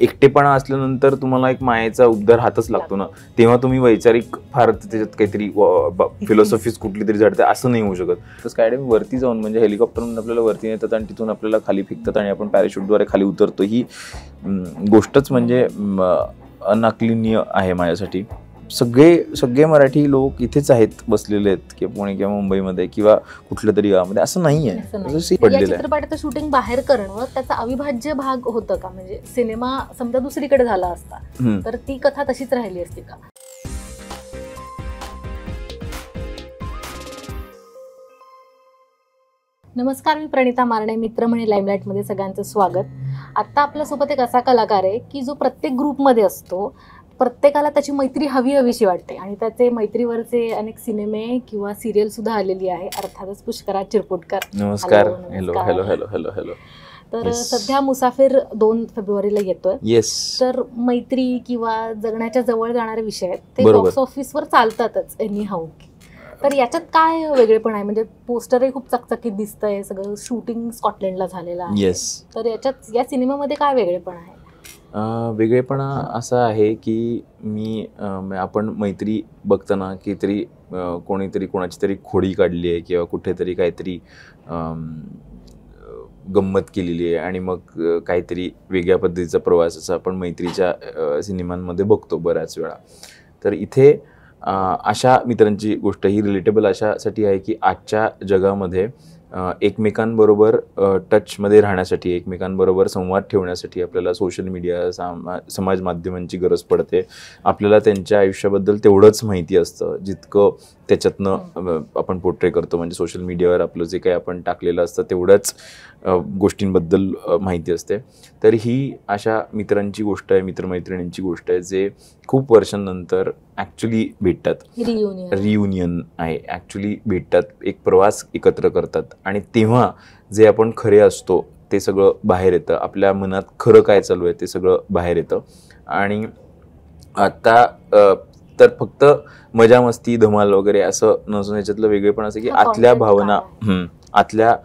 एकटेपणा असल्यानंतर तुम्हाला एक मायेचा उबदार हातच लागतो ना, तेव्हा तुम्ही वैचारिक फार त्याच्यात काहीतरी फिलॉसॉफीज कुठली तरी जडते असं नाही होऊ शकत. तर स्कायडायव्हिंग वरती जाऊन म्हणजे हेलिकॉप्टरमधून आपल्याला वरती नेतात आणि तिथून आपल्याला खाली फेकतात आणि आपण पॅराशूटद्वारे खाली उतरतो, ही गोष्टच म्हणजे अनाकलनीय आहे माझ्यासाठी. सगळे मराठी लोक इथेच आहेत, बसलेले आहेत की पुणे किंवा मुंबईमध्ये किंवा कुठल्या तरी गावामध्ये, असं नाही आहे. चित्रपटाचं शूटिंग बाहेर करणं त्याचा अविभाज्य भाग होतं का? म्हणजे सिनेमा समजा दुसरीकडे झाला असता तर ती कथा तशीच राहिली असती का? नमस्कार, मी प्रणिता मारणे, मित्र म्हणे लाईमलाईट मध्ये सगळ्यांचं स्वागत. आता आपल्यासोबत एक असा कलाकार आहे की जो प्रत्येक ग्रुपमध्ये असतो, प्रत्येकाला त्याची मैत्री हवीशी वाटते आणि त्याचे मैत्रीवरचे अनेक सिनेमे किंवा सिरियल सुद्धा आलेली आहे, अर्थातच पुष्कराज चिरपोटकर. नमस्कार. Hello hello hello hello hello. तर सध्या मुसाफिर 2 फेब्रुवारीला येतोय. तर मैत्री किंवा जगण्याच्या जवळ जाणारे विषय आहेत ते बॉक्स ऑफिसवर चालतातच एनी हाऊ. तर याच्यात काय वेगळेपण आहे? म्हणजे पोस्टरही खूप चकचकीत दिसतंय, सगळं शूटिंग स्कॉटलंडला झालेलं आहे. तर याच्यात या सिनेमामध्ये काय वेगळेपण आहे? वेगळेपणा असा आहे की आपण मैत्री बघताना काहीतरी कोणीतरी कोणाची तरी खोडी काढली आहे किंवा कुठेतरी काहीतरी गंमत केलेली आहे आणि मग काहीतरी वेगळ्या पद्धतीचा प्रवास असा आपण मैत्रीच्या सिनेमांमध्ये बघतो बऱ्याच वेळा. तर इथे अशा मित्रांची गोष्ट ही रिलेटेबल अशासाठी आहे की आजच्या जगामध्ये एकमेकांबरोबर टचमध्ये राहण्यासाठी, एकमेकांबरोबर संवाद ठेवण्यासाठी आपल्याला सोशल मीडिया, समाज माध्यमांची गरज पडते. आपल्याला त्यांच्या आयुष्याबद्दल तेवढंच माहिती असतं जितकं त्याच्यातनं आपण पोर्ट्रे करतो. म्हणजे सोशल मीडियावर आपलं जे काही आपण टाकलेलं असतं तेवढ्याच गोष्टींबद्दल माहिती असते. तर ही अशा मित्रांची गोष्ट आहे, मित्रमैत्रिणींची गोष्ट आहे जे खूप वर्षांनंतर ॲक्च्युली भेटतात. रियुनियन आहे, ॲक्च्युली भेटतात, एक प्रवास एकत्र करतात आणि तेव्हा जे आपण खरे असतो ते सगळं बाहेर येतं. आपल्या मनात खरं काय चालू आहे ते सगळं बाहेर येतं. आणि आता तर फक्त मजा मस्ती धमाल वगैरे असं नसून याच्यातलं वेगळेपण असं की आतल्या भावना, आतल्या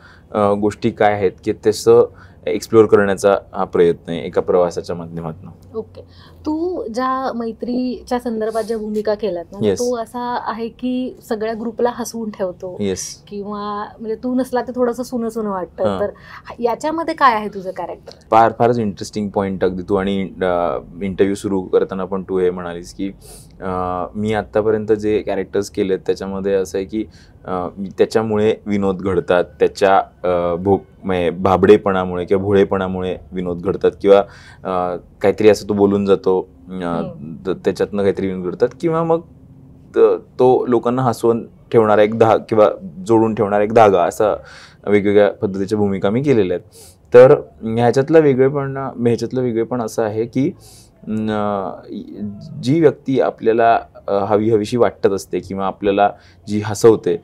गोष्टी काय आहेत की तसं एक्सप्लोअर करण्याचा हा प्रयत्न आहे एका प्रवासाच्या माध्यमातून. ओके. तू ज्या मैत्रीच्या संदर्भात ज्या भूमिका केल्यात ना, तो असा आहे की सगळ्या ग्रुपला हसवून ठेवतो किंवा म्हणजे तू नसला ते थोडंसं सुनं सुनं वाटतं. तर याच्यामध्ये काय आहे तुझं कॅरेक्टर? फारच इंटरेस्टिंग पॉईंट अगदी तू. आणि इंटरव्ह्यू सुरू करताना पण तू हे म्हणालीस की मी आत्तापर्यंत जे कॅरेक्टर्स केलेत त्याच्यामध्ये असं आहे की त्याच्यामुळे विनोद घडतात, त्याच्या भाबडेपणामुळे किंवा भोळेपणामुळे विनोद घडतात किंवा काहीतरी असं तो बोलून जातो त्याच्यातनं काहीतरी विनोद घडतात किंवा मग तो लोकांना हसवून ठेवणारा एक किंवा जोडून ठेवणारा एक धागा, असा वेगवेगळ्या पद्धतीच्या भूमिका मी केलेल्या आहेत. तर ह्याच्यातलं वेगळेपण असं आहे की जी व्यक्ती आपल्याला हवीशी वाटत असते किंवा आपल्याला जी हसवते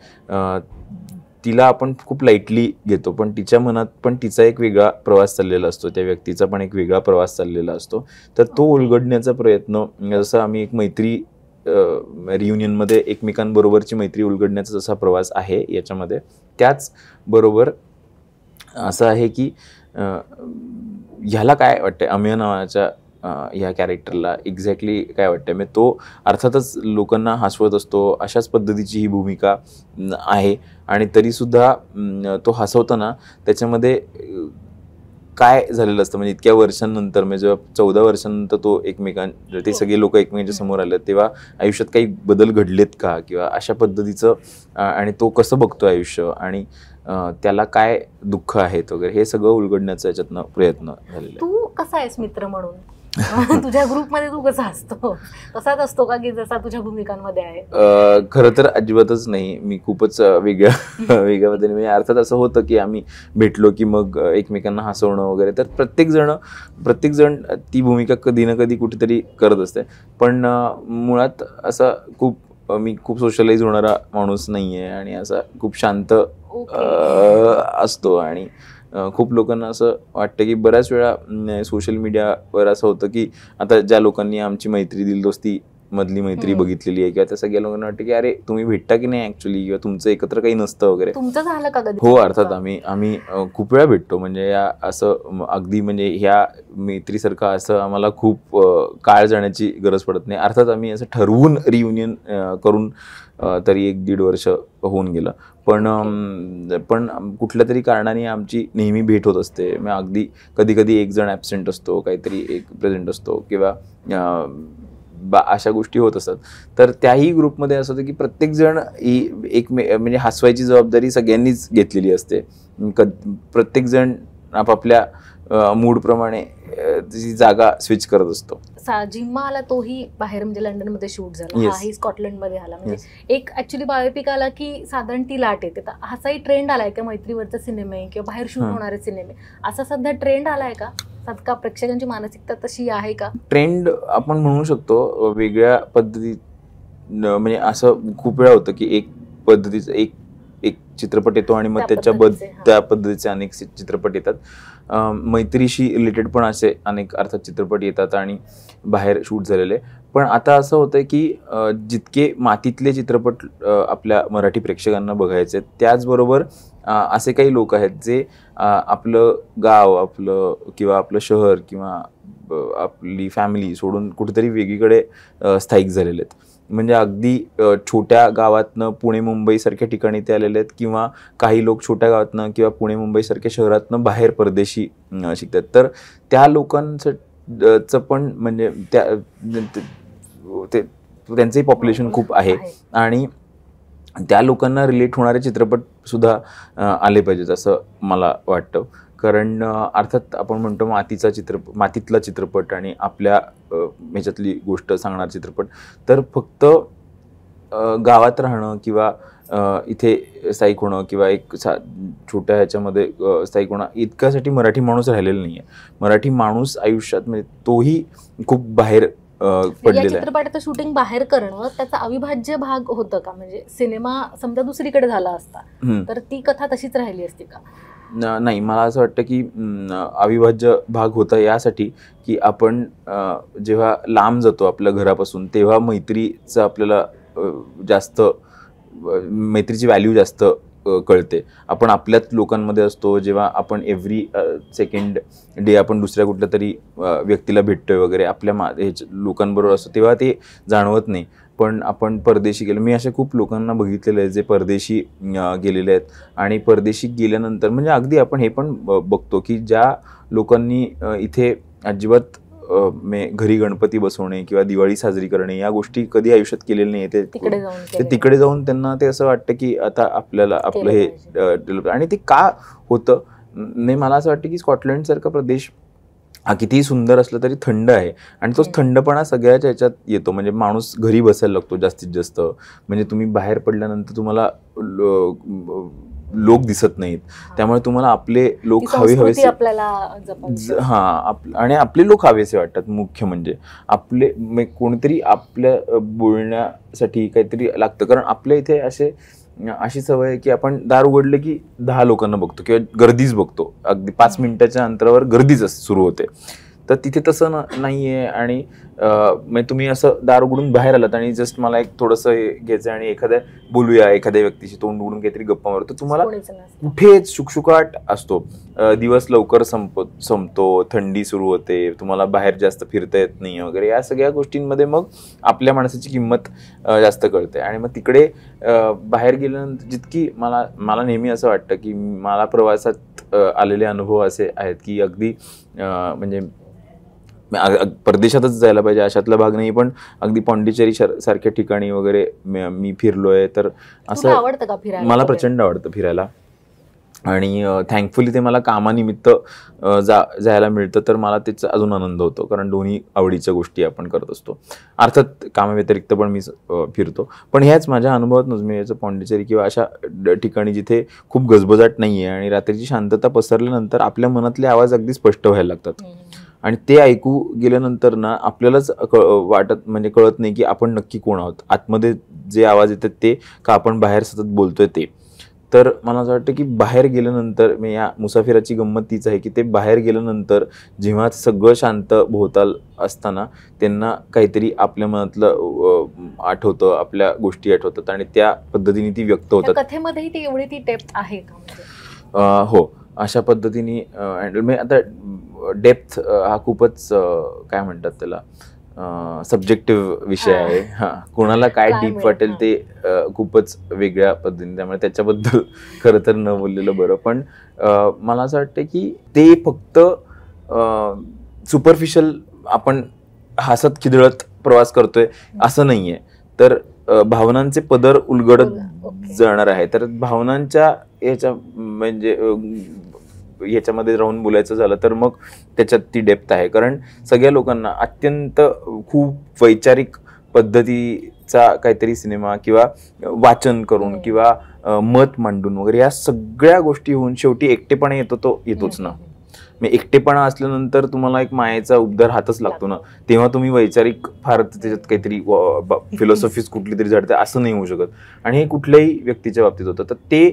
तिला आपण खूप लाईटली घेतो, पण तिच्या मनात पण तिचा एक वेगळा प्रवास चाललेला असतो, त्या व्यक्तीचा पण एक वेगळा प्रवास चाललेला असतो. तर तो उलगडण्याचा प्रयत्न, जसं आम्ही एक मैत्री रियुनियनमध्ये एकमेकांबरोबरची मैत्री उलगडण्याचा जसा प्रवास आहे याच्यामध्ये, त्याचबरोबर असं आहे की ह्याला काय वाटतं, अमेय नावाच्या ह्या कॅरेक्टरला एक्झॅक्टली काय वाटतं. म्हणजे तो अर्थातच लोकांना हसवत असतो, अशाच पद्धतीची ही भूमिका आहे. आणि तरीसुद्धा तो हसवताना त्याच्यामध्ये काय झालेलं असतं, म्हणजे इतक्या वर्षांनंतर, म्हणजे जेव्हा 14 वर्षांनंतर तो ते सगळे लोक एकमेकांच्या समोर आले तेव्हा आयुष्यात काही बदल घडलेत का किंवा अशा पद्धतीचं, आणि तो कसं बघतो आयुष्य आणि त्याला काय दुःख आहेत वगैरे, हे सगळं उलगडण्याचा याच्यातनं प्रयत्न झालेला. तू कसा आहेस मित्र म्हणून? तुझ्या ग्रुपमध्ये तू कसा असतो? तसाच असतो का की जसा तुझ्या भूमिकांमध्ये आहे? खरं तर अजिबातच नाही. मी खूपच वेगळ्या पद्धतीने, म्हणजे अर्थात असं होतं की आम्ही भेटलो की मग एकमेकांना हसवणं वगैरे, तर प्रत्येक जण ती भूमिका कधी ना कधी कुठेतरी करत असते. पण मुळात असं मी खूप सोशलाइज होणारा माणूस नाही आहे आणि असा खूप शांत असतो. आणि खूप लोकांना असं वाटतं की बऱ्याच वेळा सोशल मीडियावर असं होतं की आता ज्या लोकांनी आमची मैत्री दिलदोस्ती मधली मैत्री बघितलेली आहे किंवा त्या सगळ्या लोकांना वाटतं की अरे तुम्ही भेटता की नाही ऍक्च्युली, किंवा तुमचं एकत्र काही नसतं वगैरे. तुमचं झालं का कधी? हो, अर्थात आम्ही खूप वेळा भेटतो. म्हणजे या असं अगदी म्हणजे ह्या मैत्रीसारखं असं आम्हाला खूप काळ जाण्याची गरज पडत नाही. अर्थात आम्ही असं ठरवून रियुनियन करून तरी 1-1.5 वर्ष होऊन गेलं, पण कुठल्या तरी कारणाने आमची नेहमी भेट होत असते. मग अगदी कधी कधी एक जण ॲबसेंट असतो, काहीतरी एक प्रेझेंट असतो किंवा अशा गोष्टी होत असतात. तर त्याही ग्रुपमध्ये असं होतं की प्रत्येकजण ही म्हणजे हसवायची जबाबदारी सगळ्यांनीच घेतलेली असते. प्रत्येकजण आपापल्या मूडप्रमाणे ती जागा स्विच करत असतो. जिम्मा आला तोही बाहेर म्हणजे लंडनमध्ये शूट झाला, हाही स्कॉटलंडमध्ये आला. म्हणजे एक ऍक्च्युली बायोपिक आला की साधारण ती लाट येते. तर असाही ट्रेंड आलाय का मैत्रीवरचा सिनेमे किंवा बाहेर शूट होणारे सिनेमे, असा सध्या ट्रेंड आलाय का? का प्रेक्षकांची मानसिकता तशी आहे का? ट्रेंड आपण म्हणू शकतो वेगळ्या पद्धती. म्हणजे असं खूप वेळा होतं की एक पद्धतीचं एक चित्रपट येतो आणि मग त्या पद्धतीचे अनेक चित्रपट येतात. मैत्रीशी रिलेटेड पण असे अनेक अर्थात चित्रपट येतात आणि बाहेर शूट झालेले. पण आता असं होतं की जितके मातीतले चित्रपट आपल्या मराठी प्रेक्षकांना बघायचे, त्याचबरोबर असे काही लोक आहेत जे आपलं गाव, आपलं किंवा आपलं शहर किंवा आपली फॅमिली सोडून कुठेतरी वेगळीकडे स्थायिक झालेले आहेत. म्हणजे अगदी छोट्या गावातनं पुणे मुंबईसारख्या ठिकाणी ते आलेले आहेत, किंवा काही लोक छोट्या गावातनं किंवा पुणे मुंबईसारख्या शहरातनं बाहेर परदेशी शिकतात. तर त्या लोकांचं पण म्हणजे त्यांचंही पॉप्युलेशन खूप आहे आणि त्या लोकांना रिलेट होणारे चित्रपट सुद्धा आले पाहिजेत असं मला वाटतं. कारण अर्थात आपण म्हणतो मातीतला चित्रपट आणि आपल्या ह्याच्यातली गोष्ट सांगणारा चित्रपट, तर फक्त गावात राहणं किंवा इथे स्थायिक होणं किंवा एक छोट्या ह्याच्यामध्ये स्थायिक होणं इतक्यासाठी मराठी माणूस राहिलेला नाही आहे. मराठी माणूस आयुष्यात म्हणजे तोही खूप बाहेर पडलेला आहे. चित्रपटाचं शूटिंग बाहेर करणं त्याचा अविभाज्य भाग होतं का? म्हणजे सिनेमा समजा दुसरीकडे झाला असता तर ती कथा तशीच राहिली असती का? नाही, मला असं वाटतं की अविभाज्य भाग होता यासाठी की आपण जेव्हा लांब जातो आपल्या घरापासून, तेव्हा मैत्रीचं आपल्याला मैत्रीची व्हॅल्यू जास्त कळते. आपण आपल्याच लोकांमध्ये असतो. जेव्हा आपण एव्हरी सेकंड डे आपण दुसऱ्या कुठल्या तरी व्यक्तीला भेटतोय वगैरे, आपल्या लोकांबरोबर असतो, तेव्हा ते जाणवत नाही. पण आपण परदेशी गेलो, मी अशा खूप लोकांना बघितलेलं आहे जे परदेशी गेलेले आहेत आणि परदेशी गेल्यानंतर म्हणजे अगदी आपण हे पण बघतो की ज्या लोकांनी इथे अजिबात घरी गणपती बसवणे किंवा दिवाळी साजरी करणे या गोष्टी कधी आयुष्यात केलेल्या नाही, ते तिकडे जाऊन त्यांना ते असं वाटतं की आता आपल्याला आपलं हे डेव्हलप. आणि ते का होतं नाही, मला असं वाटतं की स्कॉटलंड सारखा प्रदेश हा कितीही सुंदर असला तरी थंड आहे आणि तोच थंडपणा सगळ्याच्या ह्याच्यात येतो. म्हणजे माणूस घरी बसायला लागतो जास्तीत जास्त. म्हणजे तुम्ही बाहेर पडल्यानंतर तुम्हाला लोक दिसत नाहीत, त्यामुळे तुम्हाला आपले लोक हवेसे आणि आपले लोक हवेसे वाटतात. मुख्य म्हणजे आपले कोणतरी आपल्या बोलण्यासाठी काहीतरी लागतं. कारण आपल्या इथे अशी सवय आहे की आपण दार उघडले की 10 लोकांना बघतो किंवा गर्दीच बघतो. अगदी 5 मिनिटाच्या अंतरावर गर्दीच सुरू होते. तर तिथे तसं नाही आहे. आणि म्हणजे तुम्ही असं दार उघडून बाहेर आलात आणि जस्ट मला एक थोडंसं हे घ्यायचं आणि बोलूया एखाद्या व्यक्तीशी तोंड उघडून काहीतरी गप्पा मारतो, तुम्हाला कुठेच शुकशुकाट असतो. दिवस लवकर संपतो, थंडी सुरू होते, तुम्हाला बाहेर जास्त फिरता येत नाही वगैरे. या सगळ्या गोष्टींमध्ये मग आपल्या माणसाची किंमत जास्त कळते. आणि मग तिकडे बाहेर गेल्यानंतर जितकी मला नेहमी असं वाटतं की मला प्रवासात आलेले अनुभव असे आहेत की अगदी म्हणजे परदेशातच जायला पाहिजे अशातला भाग नाही, पण अगदी पॉंडिचेरी सारख्या ठिकाणी वगैरे मी फिरलोय. तर असं आवडतं का फिरायला? मला प्रचंड आवडतं फिरायला आणि थँकफुली ते मला कामानिमित्त जायला मिळतं, तर मला त्याचा अजून आनंद होतो. कारण दोन्ही आवडीच्या गोष्टी आपण करत असतो. अर्थात कामाव्यतिरिक्त पण मी फिरतो, पण ह्याच माझ्या अनुभवातूनच मी याचं पॉंडिचेरी किंवा अशा ठिकाणी जिथे खूप गजबजाट नाही आहे आणि रात्रीची शांतता पसरल्यानंतर आपल्या मनातले आवाज अगदी स्पष्ट व्हायला लागतात. आणि ते ऐकू गेल्यानंतर ना आपल्यालाच कळत नाही की आपण नक्की कोण आहोत. आतमध्ये जे आवाज येतात ते का आपण बाहेर सतत बोलतोय ते. तर मला असं वाटतं की बाहेर गेल्यानंतर या मुसाफिराची गंमत तीच आहे की ते बाहेर गेल्यानंतर जेव्हा सगळं शांत भोवताल असताना त्यांना काहीतरी आपल्या मनातलं आठवतं, आपल्या गोष्टी आठवतात आणि त्या पद्धतीने ती व्यक्त होतात. कथेमध्ये ती एवढी ती डेप्थ आहे का? हो, अशा पद्धतीने हँडल. म्हणजे आता डेप्थ हा खूपच काय म्हणतात त्याला, सब्जेक्टिव्ह विषय आहे. कोणाला काय डीप वाटेल ते खूपच वेगळ्या पद्धतीने, त्यामुळे त्याच्याबद्दल खरं तर न बोललेलं बरं. पण मला असं वाटतं की ते फक्त सुपरफिशियल आपण हसत खिदळत प्रवास करतोय असं नाहीये, तर भावनांचे पदर उलगडत जाणार आहे. तर भावनांच्या याच्या म्हणजे याच्यामध्ये राहून बोलायचं झालं तर मग त्याच्यात ती डेप्थ आहे. कारण सगळ्या लोकांना अत्यंत खूप वैचारिक पद्धतीचा काहीतरी सिनेमा किंवा वाचन करून किंवा मत मांडून वगैरे या सगळ्या गोष्टी होऊन शेवटी एकटेपणा येतोच ना. एकटेपणा असल्यानंतर तुम्हाला एक मायेचा उबदार हातच लागतो ना, तेव्हा तुम्ही वैचारिक फार त्याच्यात काहीतरी फिलॉसॉफीज कुठली तरी जडते असं नाही होऊ शकत. आणि हे कुठल्याही व्यक्तीच्या बाबतीत होतं. तर ते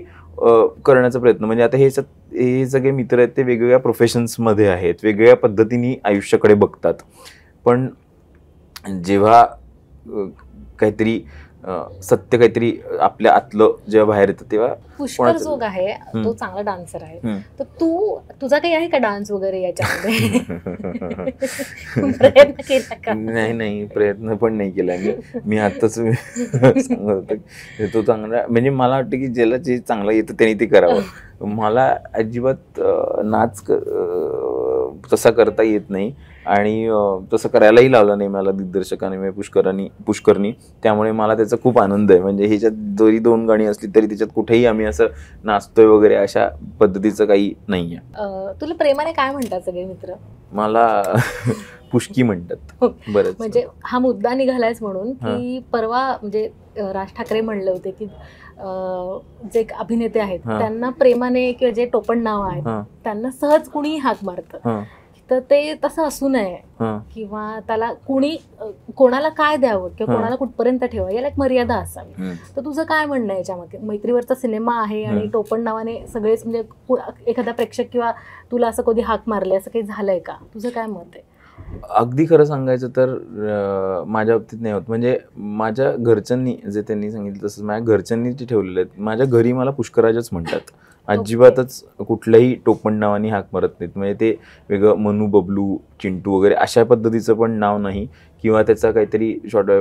करण्याचा प्रयत्न म्हणजे आता हे सगळे मित्र आहेत ते वेगवेगळ्या प्रोफेशन्समध्ये आहेत, वेगवेगळ्या पद्धतीने आयुष्याकडे बघतात. पण जेव्हा काहीतरी सत्य काहीतरी आपल्या आतलं जेव्हा बाहेर येतं तेव्हा. पुष्कर जोग आहे तो चांगला डान्सर आहे, तर तुझा काही आहे का डान्स वगैरे याच्यामध्ये? प्रयत्न केला का? नाही, प्रयत्न पण नाही केला मी आताच सांगत होतो तो चांगला, म्हणजे मला वाटतं की ज्याला जे चांगलं येतं त्यांनी ते करावं. मला अजिबात नाच तसा करता येत नाही आणि तसं करायलाही लावलं नाही मला दिग्दर्शकाने पुष्करनी. त्यामुळे मला त्याचा खूप आनंद आहे. म्हणजे ह्याच्यात जरी 2 गाणी असली तरी त्याच्यात कुठेही आम्ही असं नाचतोय वगैरे अशा पद्धतीचं काही नाहीये. तुला प्रेमाने काय म्हणतात सगळे मित्र? मला पुष्की म्हणतात बरंच. म्हणजे हा मुद्दा निघालायच म्हणून की परवा म्हणजे राज ठाकरे म्हणले होते की जे अभिनेते आहेत त्यांना प्रेमाने किंवा जे टोपण नाव आहेत त्यांना सहज कुणी हाक मारतं, तर ते तसं असू नये किंवा त्याला कोणाला काय द्यावं किंवा कोणाला कुठपर्यंत ठेवावं याला एक मर्यादा असावी. तर तुझं काय म्हणणं आहे याच्यामध्ये? मैत्रीवरचा सिनेमा आहे आणि टोपण नावाने सगळेच म्हणजे एखादा प्रेक्षक किंवा तुला असं कधी हाक मारले असं काही झालंय का? तुझं काय मत आहे? अगदी खरं सांगायचं तर माझ्या बाबतीत नाही होत. म्हणजे माझ्या घरच्यांनी जे त्यांनी सांगितलं तसंच माझ्या घरच्यांनी ते ठेवलेलं आहे. माझ्या घरी मला पुष्कराजच म्हणतात. अजिबातच कुठल्याही टोपण नावाने हाक मारत नाहीत. म्हणजे ते वेगळं मनू, बबलू, चिंटू वगैरे अशा पद्धतीचं पण नाव नाही किंवा त्याचा काहीतरी शॉर्ट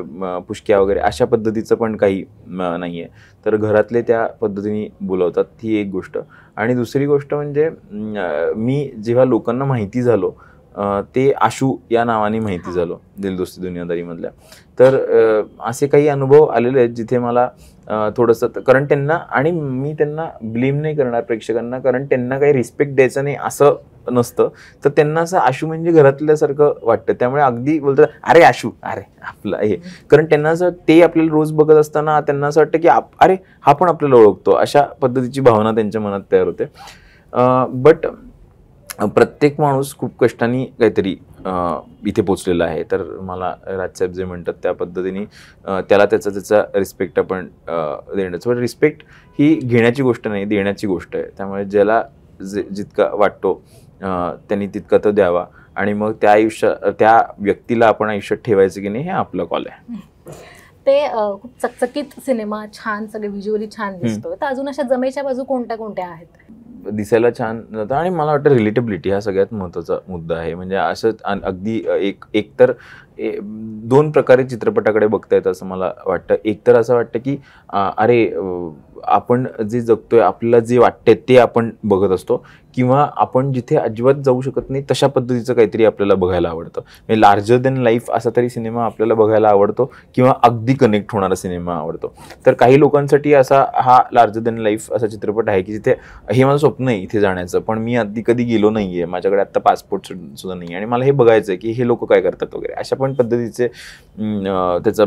पुष्क्या वगैरे अशा पद्धतीचं पण काही नाही आहे. तर घरातले त्या पद्धतीने बोलवतात, ही एक गोष्ट. आणि दुसरी गोष्ट म्हणजे मी जेव्हा लोकांना माहिती झालो ते आशू या नावाने माहिती झालो दिल दोस्ती दुनियादारी मधल्या. तर असे काही अनुभव आलेले आहेत जिथे मला थोडंसं, कारण त्यांना, आणि मी त्यांना ब्लेम नाही करणार प्रेक्षकांना, कारण त्यांना काही रिस्पेक्ट द्यायचं नाही असं नसतं. तर त्यांना असं आशू म्हणजे घरातल्यासारखं वाटतं. त्यामुळे अगदी बोलतात अरे आशू, अरे आपला हे, कारण त्यांना असं ते आपल्याला रोज बघत असताना त्यांना असं वाटतं की अरे हा पण आपल्याला ओळखतो, अशा पद्धतीची भावना त्यांच्या मनात तयार होते. बट प्रत्येक माणूस खूप कष्टाने काहीतरी इथे पोचलेला आहे. तर मला राजसाहेब जे म्हणतात त्या पद्धतीने त्याला त्याचा रिस्पेक्ट आपण देण्याचं. पण रिस्पेक्ट ही घेण्याची गोष्ट नाही, देण्याची गोष्ट आहे. त्यामुळे ज्याला जितका वाटतो त्यांनी तितका तो द्यावा आणि मग त्या व्यक्तीला आपण आयुष्यात ठेवायचं की नाही हे आपलं कॉल आहे. ते खूप चकचकीत सिनेमा, छान सगळे व्हिज्युअली छान दिसतोय. तर अजून अशा जमेच्या बाजू कोणत्या आहेत? दिसायला छान जातं आणि मला वाटतं रिलेटेबिलिटी हा सगळ्यात महत्त्वाचा मुद्दा आहे. म्हणजे असं अगदी एक तर 2 प्रकारे चित्रपटाकडे बघता येतं असं मला वाटतं. एक तर असं वाटतं की अरे आपण जे जगतोय, आपल्याला जे वाटतंय ते आपण बघत असतो, किंवा आपण जिथे अजिबात जाऊ शकत नाही तशा पद्धतीचं काहीतरी आपल्याला बघायला आवडतं. म्हणजे लार्जर दॅन लाईफ असा तरी सिनेमा आपल्याला बघायला आवडतो किंवा अगदी कनेक्ट होणारा सिनेमा आवडतो. तर काही लोकांसाठी असा हा लार्जर दॅन लाईफ असा चित्रपट आहे की जिथे हे माझं स्वप्न आहे इथे जाण्याचं, पण मी आधी कधी गेलो नाहीये, माझ्याकडे आता पासपोर्ट सुद्धा नाही आणि मला हे बघायचं आहे की हे लोक काय करतात वगैरे, अशा पण पद्धतीचे त्याचा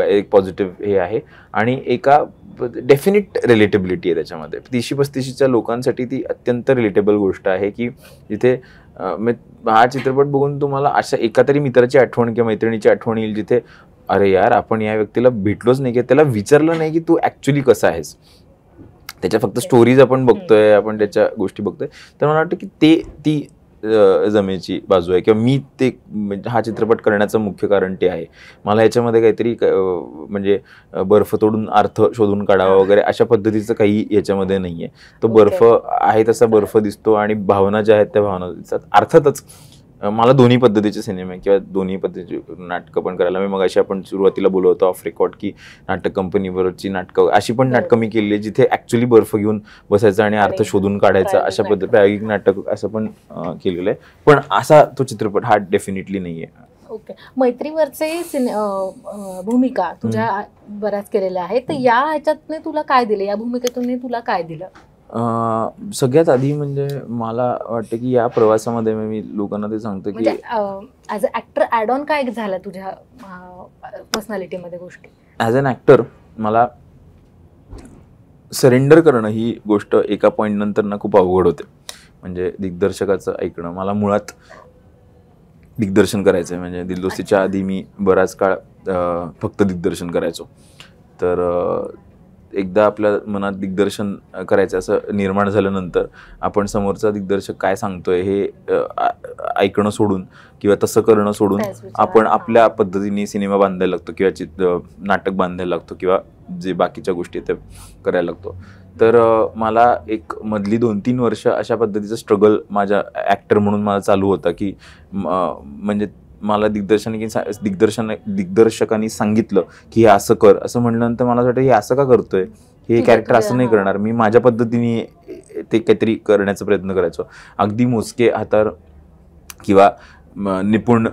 एक पॉझिटिव्ह हे आहे. आणि एका डेफिनेट रिलेटेबिलिटी आहे त्याच्यामध्ये. 30-35च्या लोकांसाठी ती अत्यंत रिलेटेबल गोष्ट आहे की जिथे हा चित्रपट बघून तुम्हाला अशा एका तरी मित्राची आठवण किंवा मैत्रिणीची आठवण येईल जिथे अरे यार आपण या व्यक्तीला भेटलोच नाही की त्याला विचारलं नाही की तू ऍक्च्युली कसा आहेस. त्याच्या फक्त स्टोरीज आपण बघतोय, आपण त्याच्या गोष्टी बघतोय. तर मला वाटतं की ती जमेची बाजू आहे किंवा मी ते म्हणजे हा चित्रपट करण्याचं मुख्य कारण ते आहे. मला ह्याच्यामध्ये काहीतरी म्हणजे बर्फ तोडून अर्थ शोधून काढावा वगैरे अशा पद्धतीचं काही याच्यामध्ये नाहीये. तो बर्फ आहे तसा बर्फ दिसतो आणि भावना ज्या आहेत त्या भावना दिसतात. अर्थातच मला दोन्ही पद्धतीचे सिनेमे किंवा दोन्ही पद्धतीची नाटकं पण करायला मी मगाशी आपण सुरुवातीला बोललो होतो ऑफ रेकॉर्ड की नाटक कंपनीवरची नाटकं अशी पण नाटकं मी केली आहे जिथे ऍक्च्युली बर्फ घेऊन बसायचं आणि अर्थ शोधून काढायचा अशा पद्धती प्रायोगिक नाटक असं पण केलेलं आहे. पण असा तो चित्रपट हा डेफिनेटली नाहीये. ओके. मैत्रीवरचे भूमिका तुझ्या बऱ्याच केलेल्या आहेत, तर या ह्याच्यातने तुला काय दिलं, या भूमिकेतून तुला काय दिलं? सगळ्यात आधी म्हणजे मला वाटतं की या प्रवासामध्ये मी लोकांना ते सांगतो की as a actor add on काय झालं तुझ्या पर्सनॅलिटीमध्ये गोष्टी? ॲज अन ऍक्टर मला सरेंडर करणं ही गोष्ट एका पॉईंट नंतर ना खूप अवघड होते. म्हणजे दिग्दर्शकाचं ऐकणं. मला मुळात दिग्दर्शन करायचं आहे. म्हणजे दिलदोस्तीच्या आधी मी बराच काळ फक्त दिग्दर्शन करायचो. तर एकदा आपल्या मनात दिग्दर्शन करायचं असं निर्माण झाल्यानंतर आपण समोरचा दिग्दर्शक काय सांगतोय हे ऐकणं सोडून किंवा तसं करणं सोडून आपण आपल्या पद्धतीने सिनेमा बांधायला लागतो किंवा नाटक बांधायला लागतो किंवा जे बाकीच्या गोष्टी ते करायला लागतो. तर मला एक मधली 2-3 वर्ष अशा पद्धतीचं स्ट्रगल माझ्या ॲक्टर म्हणून मला चालू होता की म्हणजे मला दिग्दर्शकांनी सांगितलं की हे असं कर असं म्हणल्यानंतर मला वाटतं हे असं का करतोय, हे कॅरेक्टर असं नाही करणार, मी माझ्या पद्धतीने ते काहीतरी करण्याचा प्रयत्न करायचो. अगदी मोजके हातार किंवा निपुण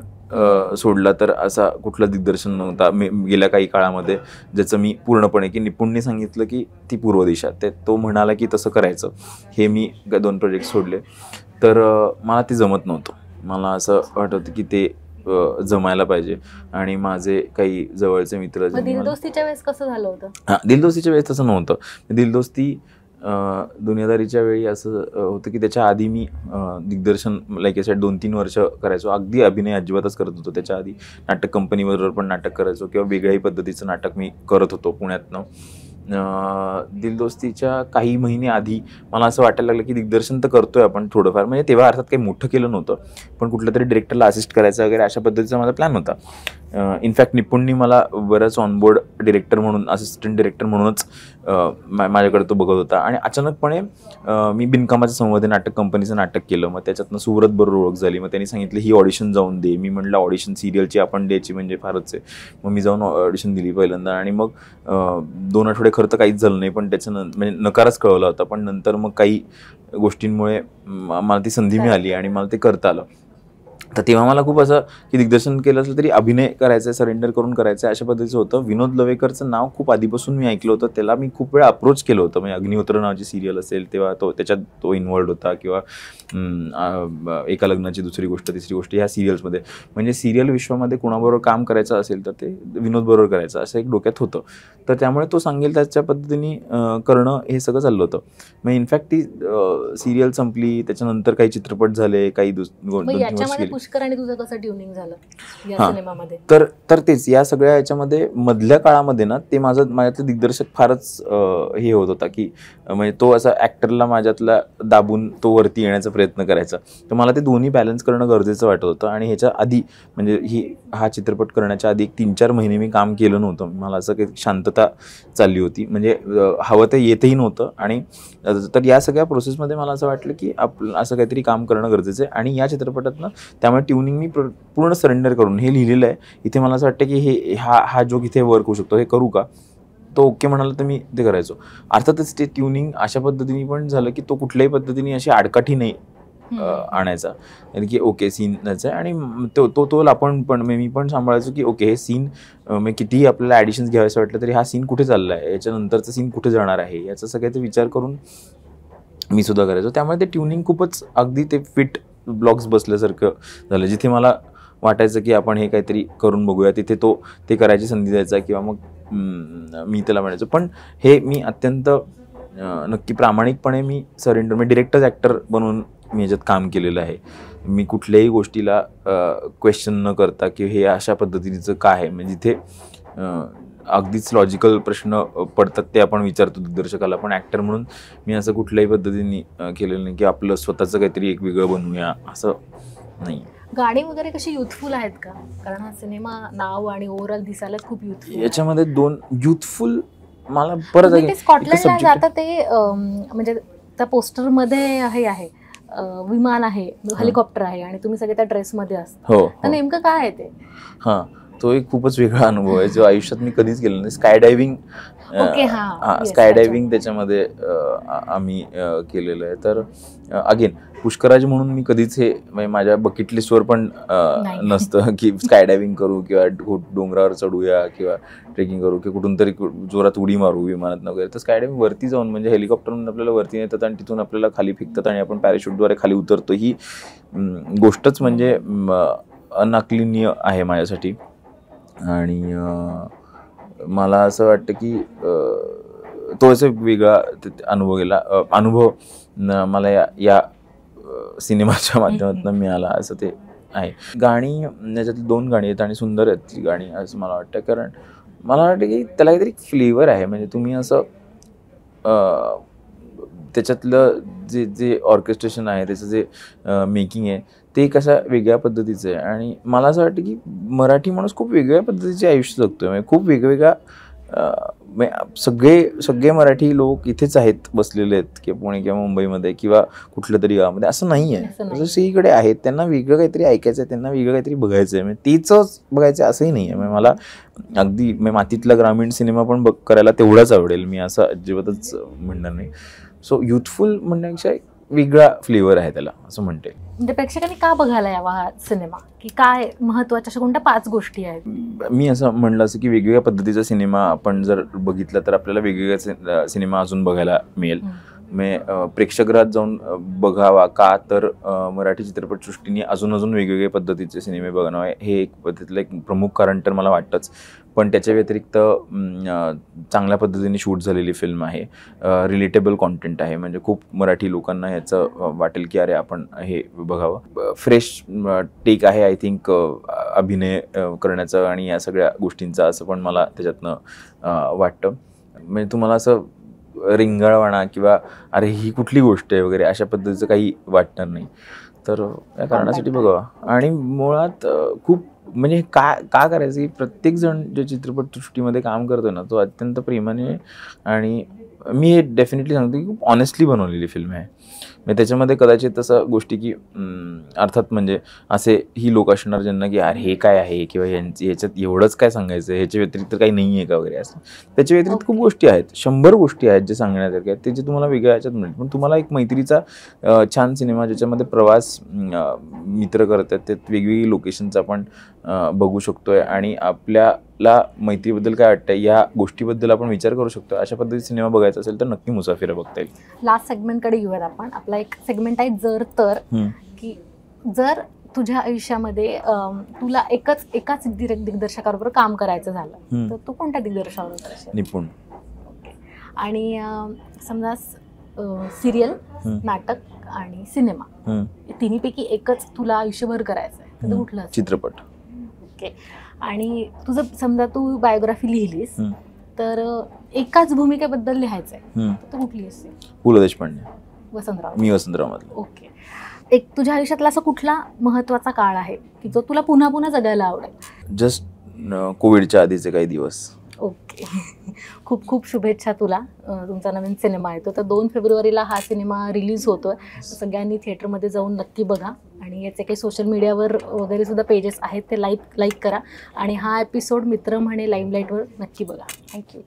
सोडला तर असा कुठला दिग्दर्शन नव्हता गेल्या काही काळामध्ये ज्याचं मी पूर्णपणे की निपुणने सांगितलं की ती पूर्व दिशा तो म्हणाला की तसं करायचं. हे मी 2 प्रोजेक्ट सोडले. तर मला ते जमत नव्हतं. मला असं वाटतं की ते जमायला पाहिजे. आणि माझे काही जवळचे मित्र दिलदोस्तीच्या वेळेस कसं झालं होतं? हां, दिलदोस्तीच्या वेळेस तसं नव्हतं. दिलदोस्ती दुनियादारीच्या वेळी असं होतं की त्याच्या आधी मी दिग्दर्शन लाईक असे 2-3 वर्ष करायचो. अगदी अभिनय अजिबातच करत होतो. त्याच्या आधी नाटक कंपनीबरोबर पण नाटक करायचो किंवा वेगळ्याही पद्धतीचं नाटक मी करत होतो पुण्यातनं. दिलदोस्तीच्या काही महिने आधी मला असं वाटायला लागलं की दिग्दर्शन तर करतोय आपण थोडंफार, म्हणजे तेव्हा अर्थात काही मोठं केलं नव्हतं पण कुठल्या तरी डिरेक्टरला असिस्ट करायचं वगैरे अशा पद्धतीचा माझा प्लॅन होता. इनफॅक्ट निपुणनी मला बरंच ऑनबोर्ड डिरेक्टर म्हणून असिस्टंट डिरेक्टर म्हणूनच माझ्याकडे तो बघत होता. आणि अचानकपणे मी बिनकामाच्या संवाद नाटक कंपनीचं नाटक केलं. मग त्याच्यातनं सुरत बरोबर ओळख झाली. मग त्यांनी सांगितलं ही ऑडिशन जाऊन दे. मी म्हटलं ऑडिशन सिरियलची आपण द्यायची म्हणजे फारच आहे. मग मी जाऊन ऑडिशन दिली पहिल्यांदा आणि मग 2 आठवडे खरं तर काहीच झालं नाही पण त्याच्यानंतर म्हणजे नकारच कळवला होता. पण नंतर मग काही गोष्टींमुळे मला ती संधी मिळाली आणि मला ते करता आलं. तर तेव्हा मला खूप असं की दिग्दर्शन केलं असलं तरी अभिनय करायचं आहे, सरेंडर करून करायचं आहे अशा पद्धतीचं होतं. विनोद लवेकरचं नाव खूप आधीपासून मी ऐकलं होतं. त्याला मी खूप वेळा अप्रोच केलं होतं. म्हणजे अग्निहोत्र नावाची सिरियल असेल तेव्हा त्याच्यात तो इन्व्हॉल्ड होता किंवा एका लग्नाची दुसरी गोष्ट तिसरी गोष्ट ह्या सिरियल्समध्ये. म्हणजे सिरियल विश्वामध्ये कोणाबरोबर काम करायचं असेल तर ते विनोदबरोबर करायचं असं एक डोक्यात होतं. तर त्यामुळे तो सांगेल त्याच्या पद्धतीने करणं हे सगळं चाललं होतं. मग इनफॅक्ट ती सिरियल संपली. त्याच्यानंतर काही चित्रपट झाले, काही 2-3 वर्ष गेली. पुष्कर आणि तुझं कसं ट्युनिंग झालं या सिनेमामध्ये? तर तेच या सगळ्या याच्यामध्ये मधल्या काळामध्ये ना ते माझ्यातलं दिग्दर्शक फारच हे होत होता की म्हणजे तो असा ऍक्टरला माझ्यातला दाबून तो वरती येण्याचा प्रयत्न करायचा. तर मला ते दोन्ही बॅलन्स करणं गरजेचं वाटत होतं. आणि ह्याच्या आधी म्हणजे हा चित्रपट करण्याच्या आधी 1-3-4 महिने मी काम केलं नव्हतं. मला असं काही शांतता चालली होती. म्हणजे हवं ते येतही नव्हतं. आणि तर या सगळ्या प्रोसेसमध्ये मला असं वाटलं की असं काहीतरी काम करणं गरजेचं आहे. आणि या चित्रपटातनं त्यामुळे ट्युनिंग मी पूर्ण सरेंडर करून हे लिहिलेलं आहे. इथे मला असं वाटतं की हा जोक इथे वर्क होऊ शकतो, हे करू का? तो ओके म्हणाला तर मी ते करायचो. अर्थातच ते ट्युनिंग अशा पद्धतीने पण झालं की तो कुठल्याही पद्धतीने अशी आडकाठी नाही आणायचा की ओके सीन आहे. आणि तो आपण पण मी पण सांभाळायचो की ओके हे सीन मी कितीही आपल्याला ॲडिशन्स घ्यायचं वाटलं तरी हा सीन कुठे चालला आहे, याच्यानंतरचा सीन कुठे जाणार आहे, याचा सगळ्याचा विचार करून मी सुद्धा करायचो. त्यामुळे ते ट्युनिंग खूपच अगदी ते फिट ब्लॉग्स बसल्यासारखं झालं. जिथे मला वाटायचं की आपण हे काहीतरी करून बघूया तिथे ते करायची संधी द्यायचा किंवा मग मी त्याला म्हणायचो. पण हे मी अत्यंत नक्की प्रामाणिकपणे मी सरेंडर मी डिरेक्टर्स ॲक्टर बनवून मी याच्यात काम केलेलं आहे. मी कुठल्याही गोष्टीला क्वेश्चन न करता की हे अशा पद्धतीचं काय आहे. म्हणजे जिथे अगदीच लॉजिकल प्रश्न पडतात ते आपण विचारतो दिग्दर्शकाला, पण ॲक्टर म्हणून मी असं कुठल्याही पद्धतीने केलेलं नाही की आपलं स्वतःचं काहीतरी एक वेगळं बनवूया, असं नाही. गाणी वगैरे कशी युथफुल आहेत का? कारण हा सिनेमा नाव आणि ओव्हरऑल दिसायला खूप युथफुल. याच्यामध्ये 2 युथफुल मला परत स्कॉटलंडला जाता ते म्हणजे त्या पोस्टरमध्ये हे आहे विमान आहे, हेलिकॉप्टर आहे आणि तुम्ही सगळे त्या ड्रेसमध्ये असता. हो, तर नेमकं काय आहे ते? हां, तो एक खूपच वेगळा अनुभव आहे जो आयुष्यात मी कधीच केला नाही. स्काय डायव्हिंग, स्काय डायव्हिंग त्याच्यामध्ये आम्ही केलेलं आहे. तर अगेन पुष्कराज म्हणून मी कधीच हे म्हणजे माझ्या बकेट लिस्टवर पण नसतं की स्काय डायव्हिंग करू किंवा डोंगरावर चढूया किंवा ट्रेकिंग करू किंवा कुठून तरी जोरात उडी मारू विमानात वगैरे. तर स्काय डायव्हिंग वरती जाऊन म्हणजे हेलिकॉप्टरमधून आपल्याला वरती नेतात आणि तिथून आपल्याला खाली फेकतात आणि आपण पॅराशूटद्वारे खाली उतरतो. ही गोष्टच म्हणजे अनाकलनीय आहे माझ्यासाठी. आणि मला असं वाटतं की तो असं वेगळा अनुभव गेला अनुभव मला या सिनेमाच्या माध्यमातून मिळाला, असं ते आहे. गाणी याच्यातली 2 गाणी आहेत आणि सुंदर आहेत ती गाणी असं मला वाटतं, कारण मला वाटतं की त्याला काहीतरी फ्लेवर आहे. म्हणजे तुम्ही असं त्याच्यातलं जे ऑर्केस्ट्रेशन आहे, त्याचं जे मेकिंग आहे ते कशा वेगळ्या पद्धतीचं आहे. आणि मला असं वाटतं की मराठी माणूस खूप वेगळ्या पद्धतीचे आयुष्य जगतोय. म्हणजे खूप वेगवेगळ्या सगळे मराठी लोक इथेच आहेत, बसलेले आहेत की पुणे किंवा मुंबईमध्ये किंवा कुठल्या तरी गावामध्ये, असं नाही आहे. जसं सगळीकडे आहेत, त्यांना वेगळं काहीतरी ऐकायचं आहे, त्यांना वेगळं काहीतरी बघायचं आहे. म्हणजे तीच बघायचं आहे असंही नाही आहे. म्हणजे मला अगदी मातीतला ग्रामीण सिनेमा पण करायला तेवढाच आवडेल, मी असं अजिबातच म्हणणार नाही. सो युथफुल म्हणण्यापेक्षा वेगळा फ्लेवर आहे त्याला, असं म्हणते. म्हणजे प्रेक्षकांनी का बघायला यावा हा सिनेमा, की काय महत्त्वाच्या अशा कोणत्या 5 गोष्टी आहेत? मी असं म्हणलं असं की वेगवेगळ्या पद्धतीचा सिनेमा आपण जर बघितला तर आपल्याला वेगवेगळ्या सिनेमा अजून बघायला मिळेल. प्रेक्षकगृहात जाऊन बघावा का, तर मराठी चित्रपटसृष्टीने अजून वेगवेगळे पद्धतीचे सिनेमे बघावे हे एक पद्धतीतलं एक प्रमुख कारण तर मला वाटतंच. पण त्याच्या व्यतिरिक्त चांगल्या पद्धतीने शूट झालेली फिल्म आहे, रिलेटेबल कॉन्टेंट आहे. म्हणजे खूप मराठी लोकांना ह्याचं वाटेल की अरे आपण हे बघावं. फ्रेश टेक आहे आय थिंक अभिनय करण्याचं आणि या सगळ्या गोष्टींचा, असं पण मला त्याच्यातनं वाटतं. म्हणजे तुम्हाला असं रिंगळवाणा किंवा अरे ही कुठली गोष्ट आहे वगैरे अशा पद्धतीचं काही वाटणार नाही. तर या कारणासाठी बघावा. आणि मुळात खूप म्हणजे का करायचं की प्रत्येकजण जे चित्रपटसृष्टीमध्ये काम करतो ना, तो अत्यंत प्रेमाने आणि मी हे डेफिनेटली सांगतो की खूप ऑनेस्टली बनवलेली फिल्म आहे. म्हणजे त्याच्यामध्ये कदाचित तसं गोष्टी की अर्थात म्हणजे असे ही लोक असणार ज्यांना की यार हे काय आहे किंवा ह्याच्यात एवढंच काय सांगायचं, ह्याच्या व्यतिरिक्त काही नाही आहे का वगैरे असं. त्याच्या व्यतिरिक्त खूप गोष्टी आहेत, 100 गोष्टी आहेत जे सांगण्यासारख्या आहेत, ते जे तुम्हाला वेगळ्या ह्याच्यात मिळेल. पण तुम्हाला एक मैत्रीचा छान सिनेमा ज्याच्यामध्ये प्रवास मित्र करत आहेत, त्यात वेगवेगळी लोकेशन्स आपण बघू शकतोय आणि आपल्याला मैत्रीबद्दल काय वाटतं या गोष्टीबद्दल आपण विचार करू शकतो. अशा पद्धतीचा सिनेमा बघायचा असेल तर नक्की मुसाफिर बघता येईल. लास्ट सेगमेंटकडे येऊयात आपण. आपला एक सेगमेंट आहे जर तर, की जर तुझ्या आयुष्यामध्ये तुला एकाच दिग्दर्शकाबरोबर काम करायचं झालं तर तू कोणत्या दिग्दर्शकाबरोबर करशील? निपुण. आणि समजा सिरियल, नाटक आणि सिनेमा तिन्हीपैकी एकच तुला आयुष्यभर करायचं आहे तर कुठलं? चित्रपट. ओके. आणि तुझं समजा तू बायोग्राफी लिहिलीस तर एकाच भूमिकेबद्दल लिहायचं आहे तर कुठली असेल? पु ल देशपांडे. वसंतराव. मी वसंतराव मधला. ओके. एक तुझ्या आयुष्यातला असा कुठला महत्त्वाचा काळ आहे की जो तुला पुन्हा पुन्हा जगायला आवडेल? जस्ट कोविडच्या आधीचे काही दिवस. ओके. खूप खूप शुभेच्छा तुला. तुमचा नवीन सिनेमा येतो तर 2 फेब्रुवारीला हा सिनेमा रिलीज होतोय. सगळ्यांनी थिएटरमध्ये जाऊन नक्की बघा आणि याचे काही सोशल मीडियावर वगैरे सुद्धा पेजेस आहेत ते लाईक करा आणि हा एपिसोड मित्र म्हणे लाईमलाईटवर नक्की बघा. थँक्यू.